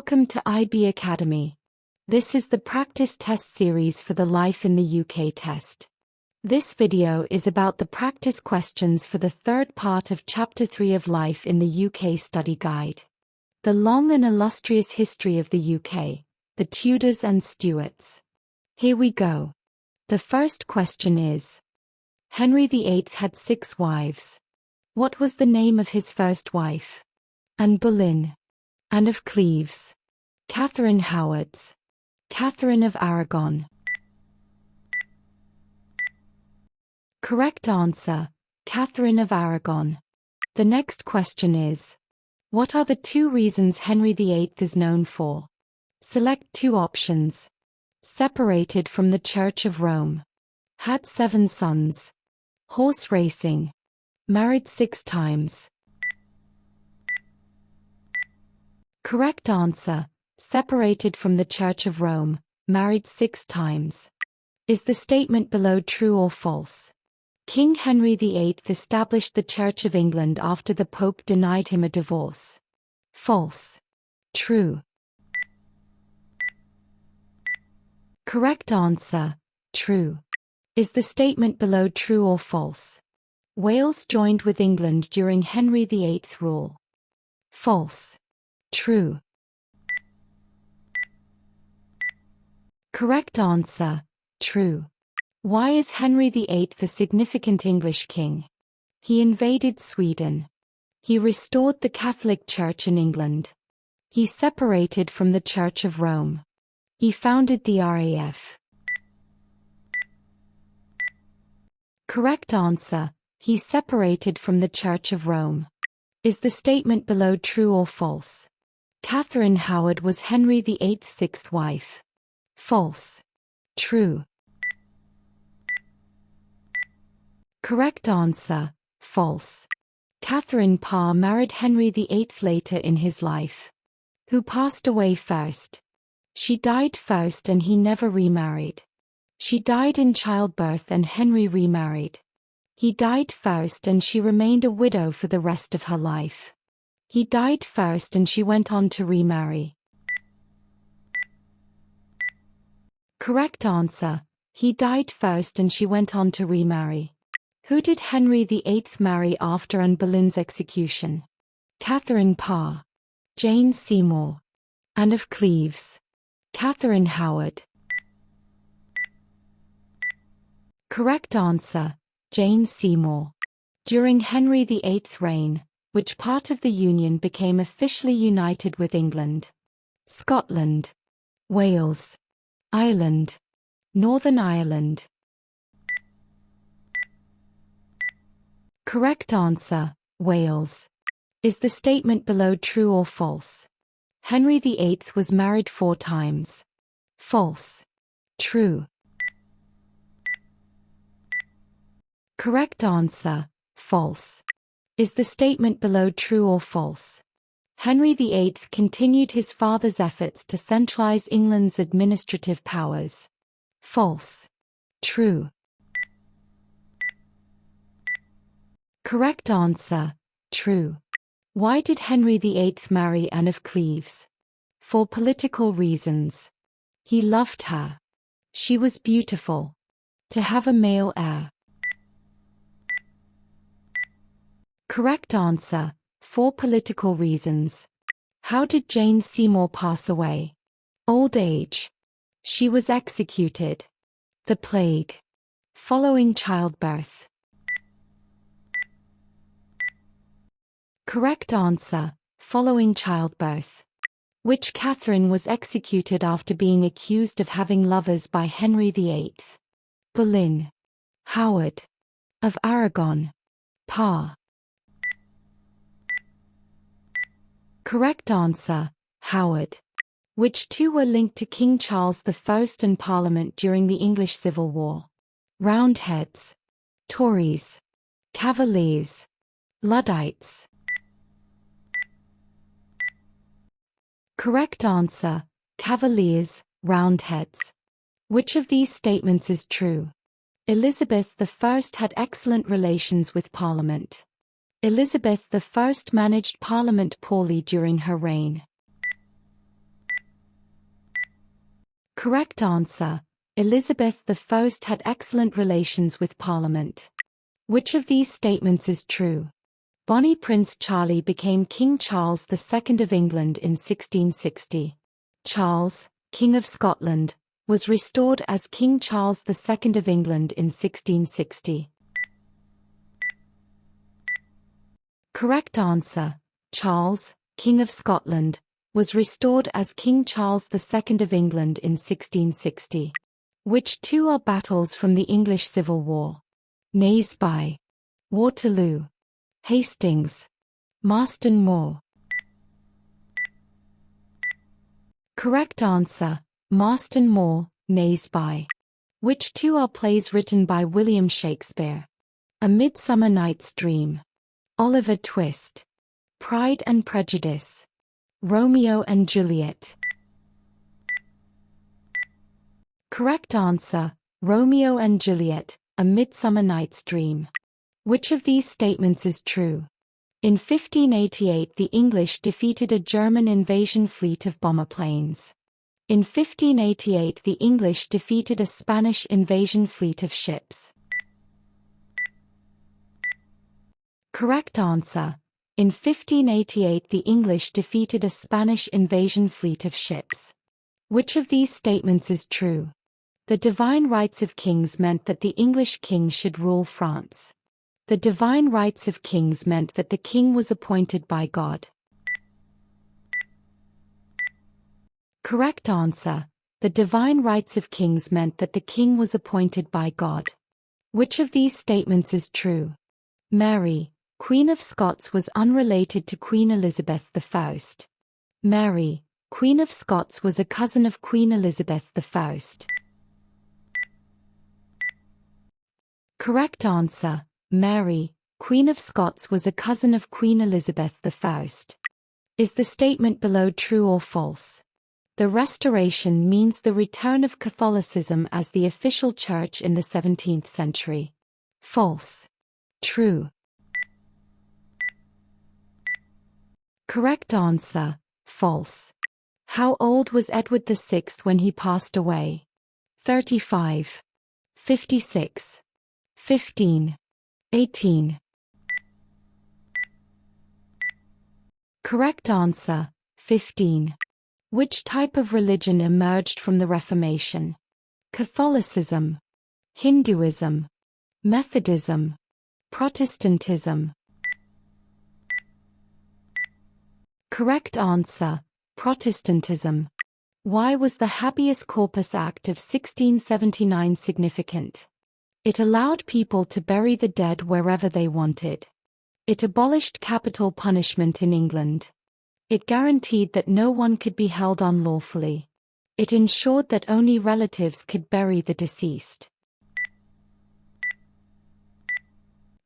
Welcome to IB Academy. This is the practice test series for the Life in the UK test. This video is about the practice questions for the third part of Chapter 3 of Life in the UK Study Guide. The long and illustrious history of the UK, the Tudors and Stuarts. Here we go. The first question is: Henry VIII had 6 wives. What was the name of his first wife? Anne Boleyn. Anne of Cleves. Catherine Howards. Catherine of Aragon. Correct answer: Catherine of Aragon. The next question is: What are the 2 reasons Henry VIII is known for? Select 2 options. Separated from the Church of Rome. Had 7 sons. Horse racing. Married 6 times. Correct answer: separated from the Church of Rome, married 6 times. Is the statement below true or false? King Henry VIII established the Church of England after the Pope denied him a divorce. False. True. Correct answer: true. Is the statement below true or false? Wales joined with England during Henry VIII's rule. False. True. Correct answer: true. Why is Henry VIII a significant English king? He invaded Sweden. He restored the Catholic Church in England. He separated from the Church of Rome. He founded the RAF. Correct answer: he separated from the Church of Rome. Is the statement below true or false? Catherine Howard was Henry VIII's 6th wife. False. True. Correct answer: false. Catherine Parr married Henry VIII later in his life. Who passed away first? She died first and he never remarried. She died in childbirth and Henry remarried. He died first and she remained a widow for the rest of her life. He died first and she went on to remarry. Correct answer: he died first and she went on to remarry. Who did Henry VIII marry after Anne Boleyn's execution? Catherine Parr. Jane Seymour. Anne of Cleves. Catherine Howard. Correct answer: Jane Seymour. During Henry VIII's reign, which part of the Union became officially united with England? Scotland. Wales. Ireland. Northern Ireland. Correct answer: Wales. Is the statement below true or false? Henry VIII was married 4 times. False. True. Correct answer: false. Is the statement below true or false? Henry VIII continued his father's efforts to centralize England's administrative powers. False. True. Correct answer: true. Why did Henry VIII marry Anne of Cleves? For political reasons. He loved her. She was beautiful. To have a male heir. Correct answer: for political reasons. How did Jane Seymour pass away? Old age. She was executed. The plague. Following childbirth. Correct answer: following childbirth. Which Catherine was executed after being accused of having lovers by Henry VIII? Boleyn. Howard. Of Aragon. Parr. Correct answer: Howard. Which 2 were linked to King Charles I and Parliament during the English Civil War? Roundheads. Tories. Cavaliers. Luddites. Correct answer: Cavaliers, Roundheads. Which of these statements is true? Elizabeth I had excellent relations with Parliament. Elizabeth I managed Parliament poorly during her reign. Correct answer. Elizabeth I had excellent relations with Parliament. Which of these statements is true? Bonnie Prince Charlie became King Charles II of England in 1660. Charles, King of Scotland, was restored as King Charles II of England in 1660. Correct answer. Charles, King of Scotland, was restored as King Charles II of England in 1660. Which two are battles from the English Civil War? Naseby, Waterloo, Hastings, Marston Moor. Correct answer. Marston Moor, Naseby. Which two are plays written by William Shakespeare? A Midsummer Night's Dream, Oliver Twist, Pride and Prejudice, Romeo and Juliet. Correct answer. Romeo and Juliet, A Midsummer Night's Dream. Which of these statements is true? In 1588 the English defeated a German invasion fleet of bomber planes. In 1588 the English defeated a Spanish invasion fleet of ships. Correct answer. In 1588 the English defeated a Spanish invasion fleet of ships. Which of these statements is true? The divine rights of kings meant that the English king should rule France. The divine rights of kings meant that the king was appointed by God. Correct answer. The divine rights of kings meant that the king was appointed by God. Which of these statements is true? Mary, Queen of Scots, was unrelated to Queen Elizabeth I. Mary, Queen of Scots, was a cousin of Queen Elizabeth I. Correct answer. Mary, Queen of Scots, was a cousin of Queen Elizabeth I. Is the statement below true or false? The Restoration means the return of Catholicism as the official church in the 17th century. False. True. Correct answer. False. How old was Edward VI when he passed away? 35. 56. 15. 18. Correct answer. 15. Which type of religion emerged from the Reformation? Catholicism, Hinduism, Methodism, Protestantism. Correct answer. Protestantism. Why was the Habeas Corpus Act of 1679 significant? It allowed people to bury the dead wherever they wanted. It abolished capital punishment in England. It guaranteed that no one could be held unlawfully. It ensured that only relatives could bury the deceased.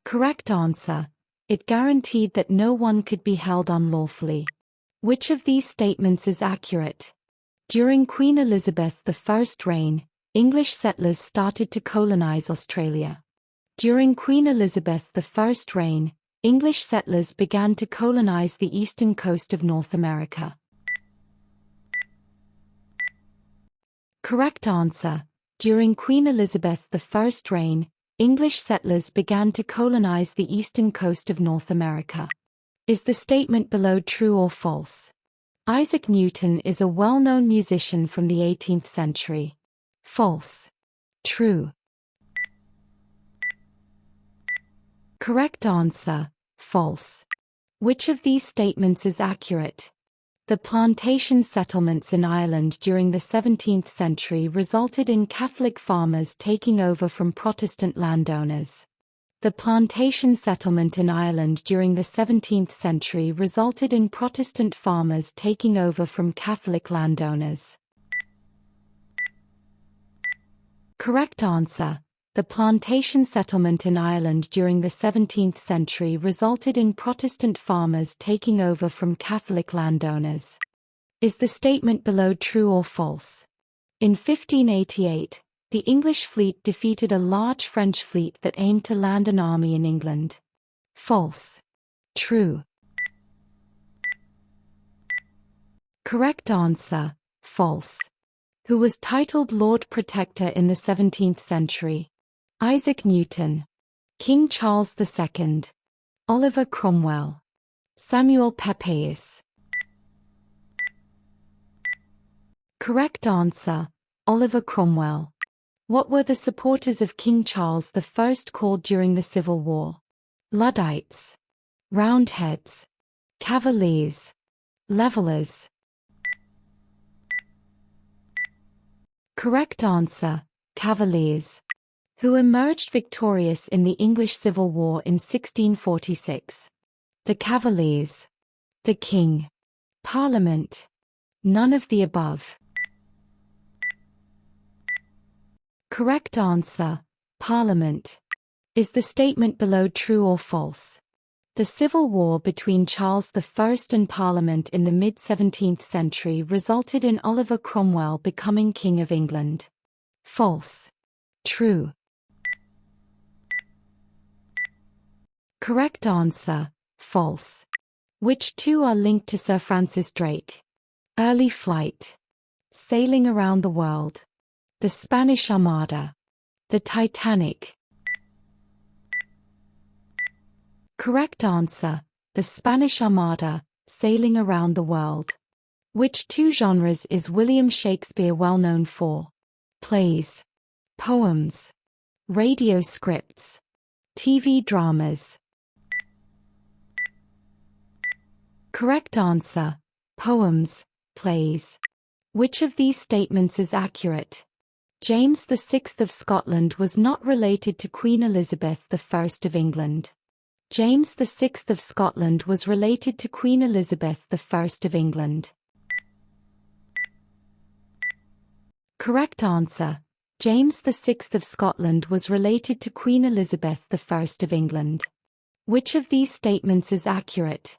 Correct answer. It guaranteed that no one could be held unlawfully. Which of these statements is accurate? During Queen Elizabeth I's reign, English settlers started to colonize Australia. During Queen Elizabeth I's reign, English settlers began to colonize the eastern coast of North America. Correct answer. During Queen Elizabeth I's reign, English settlers began to colonize the eastern coast of North America. Is the statement below true or false? Isaac Newton is a well-known musician from the 18th century. False. True. Correct answer. False. Which of these statements is accurate? The plantation settlements in Ireland during the 17th century resulted in Catholic farmers taking over from Protestant landowners. The plantation settlement in Ireland during the 17th century resulted in Protestant farmers taking over from Catholic landowners. Correct answer. The plantation settlement in Ireland during the 17th century resulted in Protestant farmers taking over from Catholic landowners. Is the statement below true or false? In 1588, the English fleet defeated a large French fleet that aimed to land an army in England. False. True. Correct answer. False. Who was titled Lord Protector in the 17th century? Isaac Newton. King Charles II. Oliver Cromwell. Samuel Pepys. Correct answer, Oliver Cromwell. What were the supporters of King Charles I called during the Civil War? Luddites. Roundheads. Cavaliers. Levellers. Correct answer, Cavaliers. Who emerged victorious in the English Civil War in 1646? The Cavaliers. The King. Parliament. None of the above. Correct answer, Parliament. Is the statement below true or false? The civil war between Charles I and Parliament in the mid-17th century resulted in Oliver Cromwell becoming King of England. False. True. Correct answer, false. Which two are linked to Sir Francis Drake? Early flight. Sailing around the world. The Spanish Armada. The Titanic. Correct answer, the Spanish Armada, sailing around the world. Which two genres is William Shakespeare well known for? Plays. Poems. Radio scripts. TV dramas. Correct answer, poems, plays. Which of these statements is accurate? James VI of Scotland was not related to Queen Elizabeth I of England. James VI of Scotland was related to Queen Elizabeth I of England. Correct answer, James VI of Scotland was related to Queen Elizabeth I of England. Which of these statements is accurate?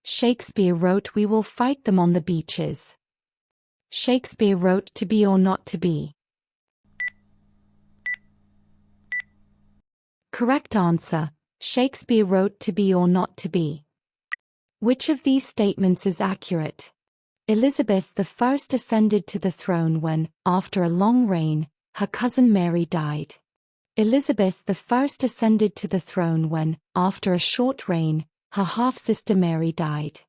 Shakespeare wrote "We will fight them on the beaches." Shakespeare wrote "To be or not to be." Correct answer, Shakespeare wrote "To be or not to be." Which of these statements is accurate? Elizabeth I ascended to the throne when, after a long reign, her cousin Mary died. Elizabeth I ascended to the throne when, after a short reign, her half-sister Mary died.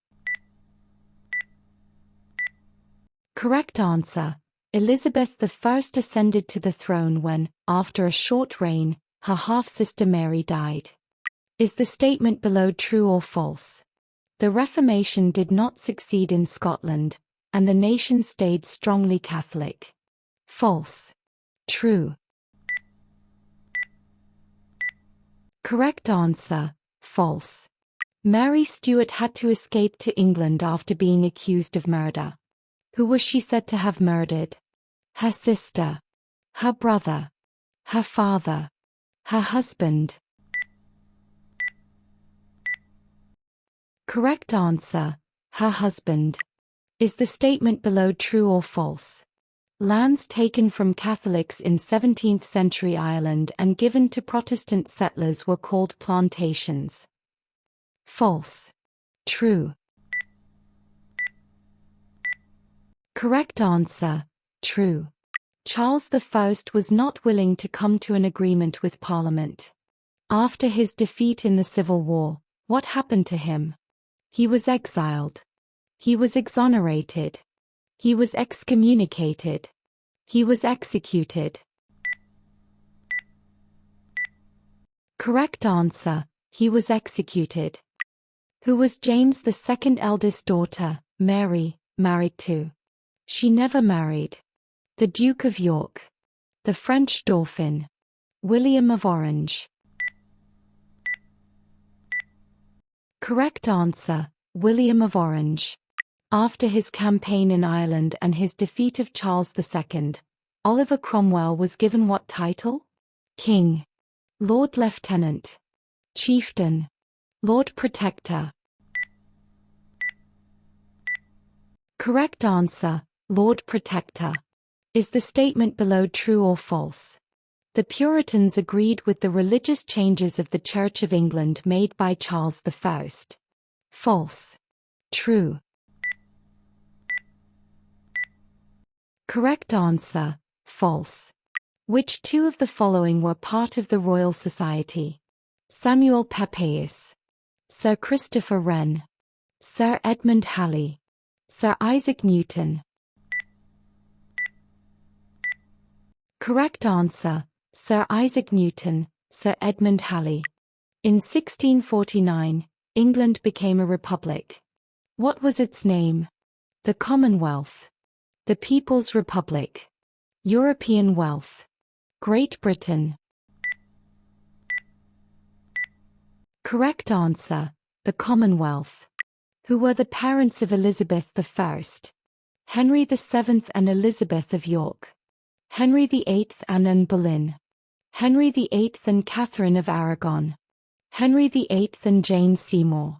Correct answer, Elizabeth I ascended to the throne when, after a short reign, her half-sister Mary died. Is the statement below true or false? The Reformation did not succeed in Scotland, and the nation stayed strongly Catholic. False. True. Correct answer, false. Mary Stuart had to escape to England after being accused of murder. Who was she said to have murdered? Her sister. Her brother. Her father. Her husband. Correct answer, her husband. Is the statement below true or false? Lands taken from Catholics in 17th century Ireland and given to Protestant settlers were called plantations. False. True. Correct answer, true. Charles I was not willing to come to an agreement with Parliament. After his defeat in the Civil War, what happened to him? He was exiled. He was exonerated. He was excommunicated. He was executed. Correct answer, he was executed. Who was James II's eldest daughter, Mary, married to? She never married. The Duke of York. The French Dauphin. William of Orange. Correct answer, William of Orange. After his campaign in Ireland and his defeat of Charles II, Oliver Cromwell was given what title? King. Lord Lieutenant. Chieftain. Lord Protector. Correct answer, Lord Protector. Is the statement below true or false? The Puritans agreed with the religious changes of the Church of England made by Charles I. False. True. Correct answer, false. Which two of the following were part of the Royal Society? Samuel Pepys, Sir Christopher Wren, Sir Edmund Halley, Sir Isaac Newton. Correct answer, Sir Isaac Newton, Sir Edmund Halley. In 1649, England became a republic. What was its name? The Commonwealth, the People's Republic, European Wealth, Great Britain. Correct answer, the Commonwealth. Who were the parents of Elizabeth I? Henry VII and Elizabeth of York, Henry VIII and Anne Boleyn, Henry VIII and Catherine of Aragon, Henry VIII and Jane Seymour.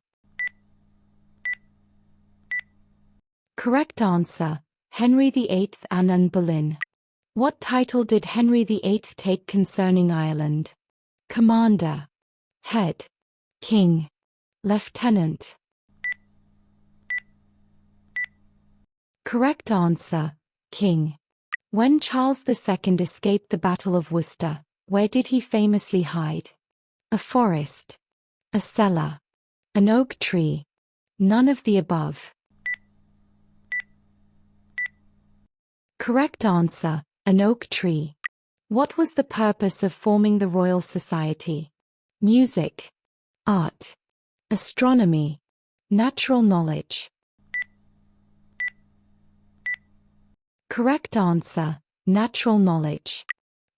Correct answer, Henry VIII and Anne Boleyn. What title did Henry VIII take concerning Ireland? Commander, Head, King, Lieutenant. Correct answer, King. When Charles II escaped the Battle of Worcester, where did he famously hide? A forest, a cellar, an oak tree. None of the above. Correct answer, an oak tree. What was the purpose of forming the Royal Society? Music, art, astronomy, natural knowledge. Correct answer, natural knowledge.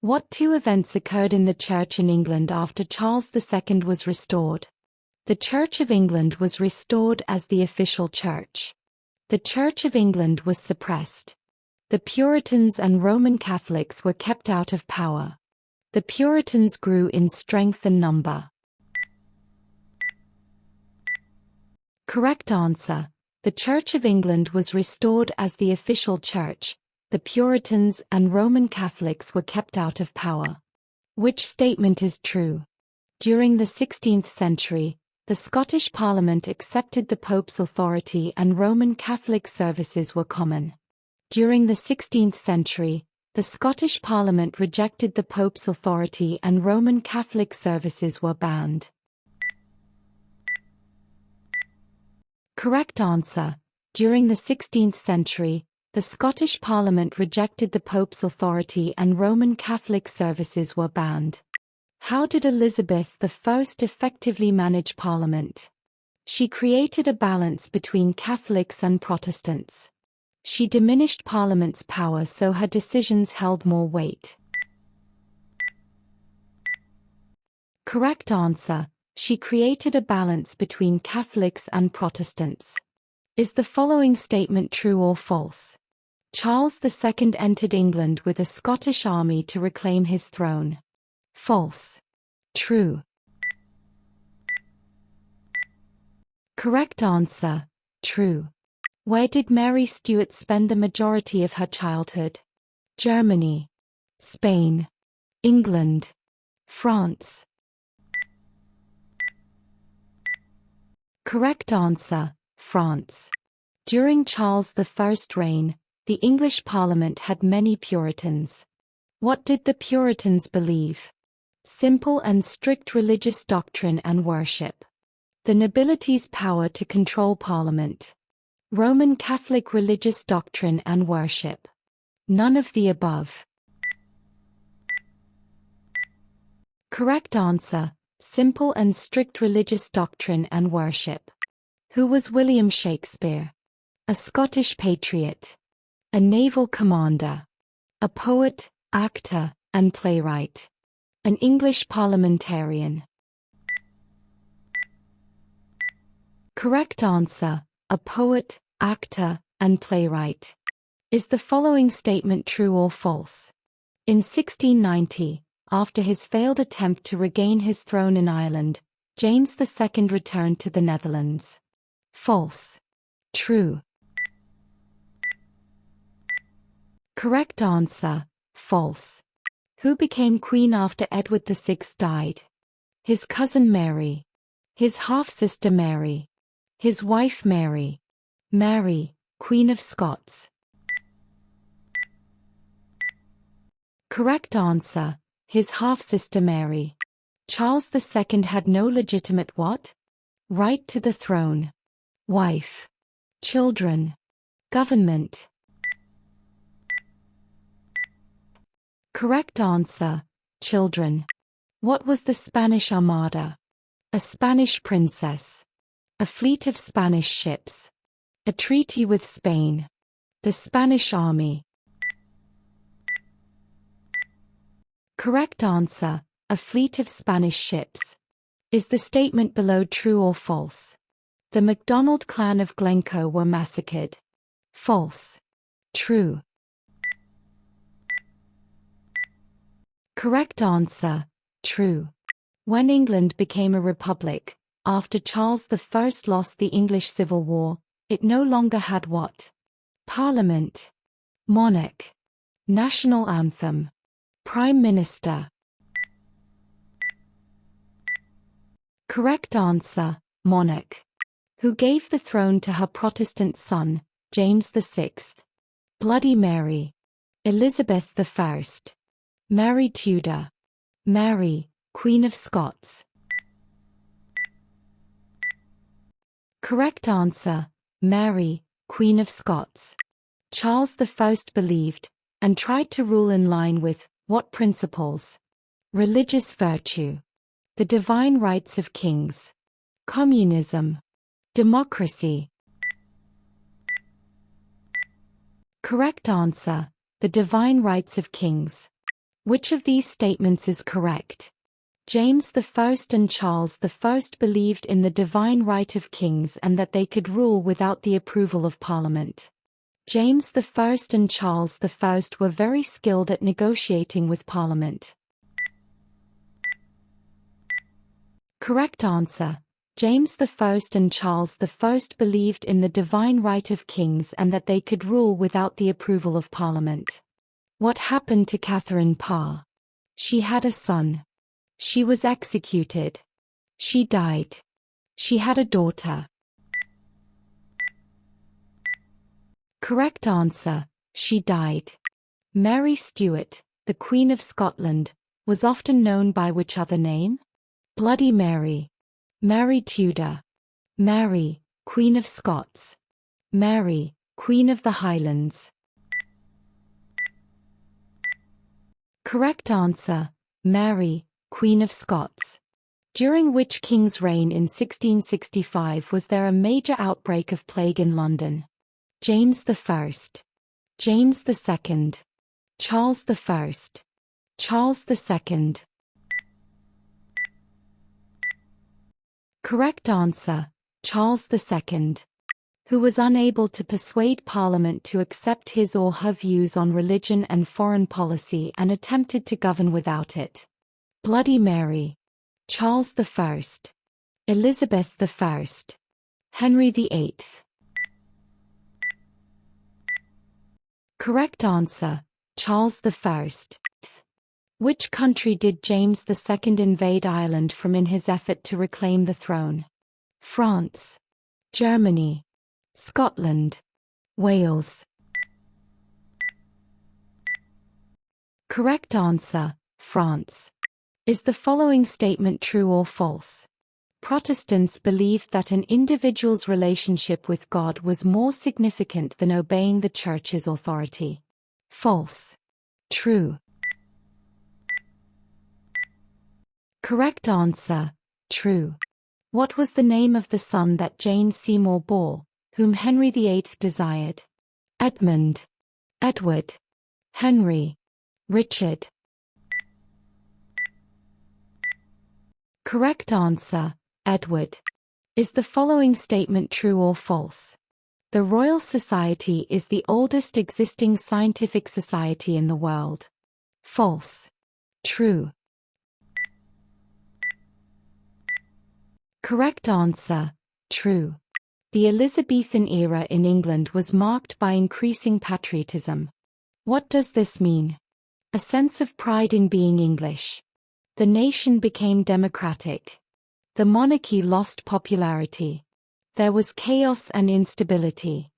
What two events occurred in the Church in England after Charles II was restored? The Church of England was restored as the official church. The Church of England was suppressed. The Puritans and Roman Catholics were kept out of power. The Puritans grew in strength and number. Correct answer. The Church of England was restored as the official church. The Puritans and Roman Catholics were kept out of power. Which statement is true? During the 16th century, the Scottish Parliament accepted the Pope's authority and Roman Catholic services were common. During the 16th century, the Scottish Parliament rejected the Pope's authority and Roman Catholic services were banned. Correct answer. During the 16th century, the Scottish Parliament rejected the Pope's authority and Roman Catholic services were banned. How did Elizabeth I effectively manage Parliament? She created a balance between Catholics and Protestants. She diminished Parliament's power so her decisions held more weight. Correct answer. She created a balance between Catholics and Protestants. Is the following statement true or false? Charles II entered England with a Scottish army to reclaim his throne. False. True. Correct answer. True. Where did Mary Stuart spend the majority of her childhood? Germany, Spain, England, France. Correct answer, France. During Charles I's reign, the English Parliament had many Puritans. What did the Puritans believe? Simple and strict religious doctrine and worship. The nobility's power to control Parliament. Roman Catholic religious doctrine and worship. None of the above. Correct answer. Simple and strict religious doctrine and worship. Who was William Shakespeare? A Scottish patriot. A naval commander. A poet, actor, and playwright. An English parliamentarian. Correct answer. A poet, actor, and playwright. Is the following statement true or false? In 1690, after his failed attempt to regain his throne in Ireland, James II returned to the Netherlands. False. True. Correct answer. False. Who became queen after Edward VI died? His cousin Mary. His half-sister Mary. His wife Mary. Mary, Queen of Scots. Correct answer. His half-sister Mary. Charles II had no legitimate what? Right to the throne. Wife. Children. Government. Correct answer. Children. What was the Spanish Armada? A Spanish princess. A fleet of Spanish ships. A treaty with Spain. The Spanish army. Correct answer. A fleet of Spanish ships. Is the statement below true or false? The MacDonald clan of Glencoe were massacred. False. True. Correct answer. True. When England became a republic, after Charles I lost the English Civil War, it no longer had what? Parliament. Monarch. National anthem. Prime Minister. Correct answer. Monarch. Who gave the throne to her Protestant son, James VI? Bloody Mary. Elizabeth I. Mary Tudor. Mary, Queen of Scots. Correct answer. Mary, Queen of Scots. Charles I believed, and tried to rule in line with, what principles? Religious virtue. The divine rights of kings. Communism. Democracy. Correct answer. The divine rights of kings. Which of these statements is correct? James I and Charles I believed in the divine right of kings and that they could rule without the approval of Parliament. James I and Charles I were very skilled at negotiating with Parliament. Correct answer. James I and Charles I believed in the divine right of kings and that they could rule without the approval of Parliament. What happened to Catherine Parr? She had a son. She was executed. She died. She had a daughter. Correct answer. She died. Mary Stuart, the Queen of Scotland, was often known by which other name? Bloody Mary. Mary Tudor. Mary, Queen of Scots. Mary, Queen of the Highlands. Correct answer. Mary, Queen of Scots. During which king's reign in 1665 was there a major outbreak of plague in London? James I. James II. Charles I. Charles II. Correct answer. Charles II. Who was unable to persuade Parliament to accept his or her views on religion and foreign policy and attempted to govern without it. Bloody Mary. Charles I. Elizabeth I. Henry VIII. Correct answer. Charles I. Which country did James II invade Ireland from in his effort to reclaim the throne? France. Germany. Scotland. Wales. Correct answer. France. Is the following statement true or false? Protestants believed that an individual's relationship with God was more significant than obeying the Church's authority. False. True. Correct answer. True. What was the name of the son that Jane Seymour bore, whom Henry VIII desired? Edmund. Edward. Henry. Richard. Correct answer. Edward. Is the following statement true or false? The Royal Society is the oldest existing scientific society in the world. False. True. Correct answer. True. The Elizabethan era in England was marked by increasing patriotism. What does this mean? A sense of pride in being English. The nation became democratic. The monarchy lost popularity. There was chaos and instability.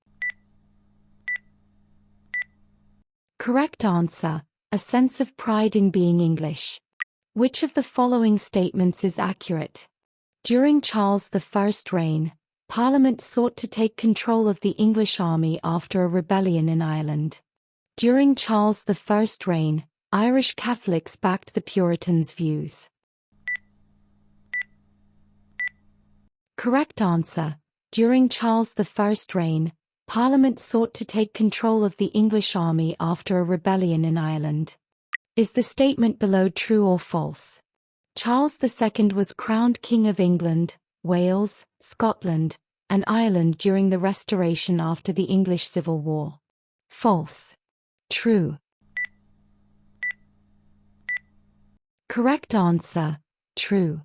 Correct answer. a sense of pride in being English. Which of the following statements is accurate? During Charles I's reign, Parliament sought to take control of the English army after a rebellion in Ireland. During Charles I's reign, Irish Catholics backed the Puritans' views. Correct answer. During Charles I's reign, Parliament sought to take control of the English army after a rebellion in Ireland. Is the statement below true or false? Charles II was crowned King of England, Wales, Scotland, and Ireland during the Restoration after the English Civil War. False. True. Correct answer. True.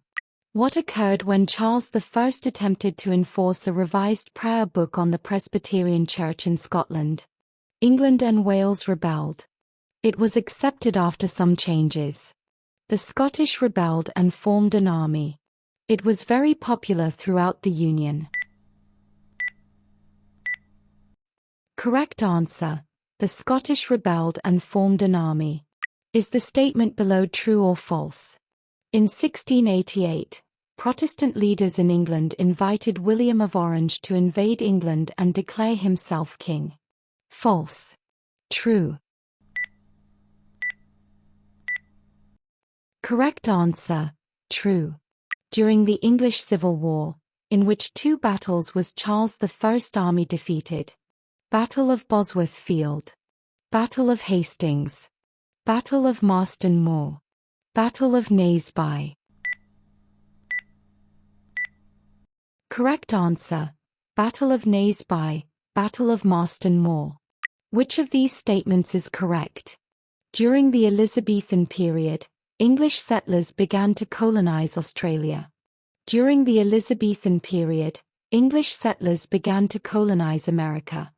What occurred when Charles I attempted to enforce a revised prayer book on the Presbyterian Church in Scotland? England and Wales rebelled. It was accepted after some changes. The Scottish rebelled and formed an army. It was very popular throughout the Union. Correct answer. The Scottish rebelled and formed an army. Is the statement below true or false? In 1688, Protestant leaders in England invited William of Orange to invade England and declare himself king. False. True. Correct answer. True. During the English Civil War, in which two battles was Charles I's army defeated? Battle of Bosworth Field, Battle of Hastings, Battle of Marston Moor, Battle of Naseby. Correct answer. Battle of Naseby, Battle of Marston Moor. Which of these statements is correct? During the Elizabethan period, English settlers began to colonize Australia. During the Elizabethan period, English settlers began to colonize America.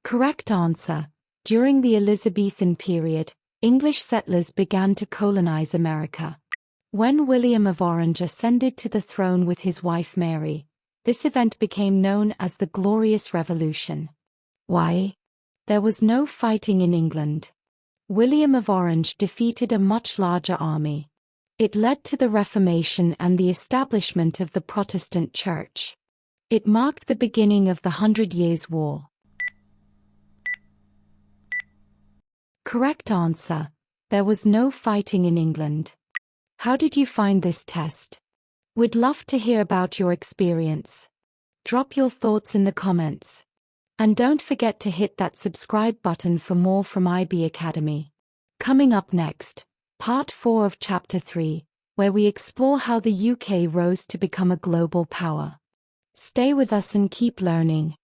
Correct answer. During the Elizabethan period, English settlers began to colonize America. When William of Orange ascended to the throne with his wife Mary, this event became known as the Glorious Revolution. Why? There was no fighting in England. William of Orange defeated a much larger army. It led to the Reformation and the establishment of the Protestant Church. It marked the beginning of the 100 Years' War. Correct answer. There was no fighting in England. How did you find this test? We'd love to hear about your experience. Drop your thoughts in the comments. And don't forget to hit that subscribe button for more from IB Academy. Coming up next, Part 4 of Chapter 3, where we explore how the UK rose to become a global power. Stay with us and keep learning.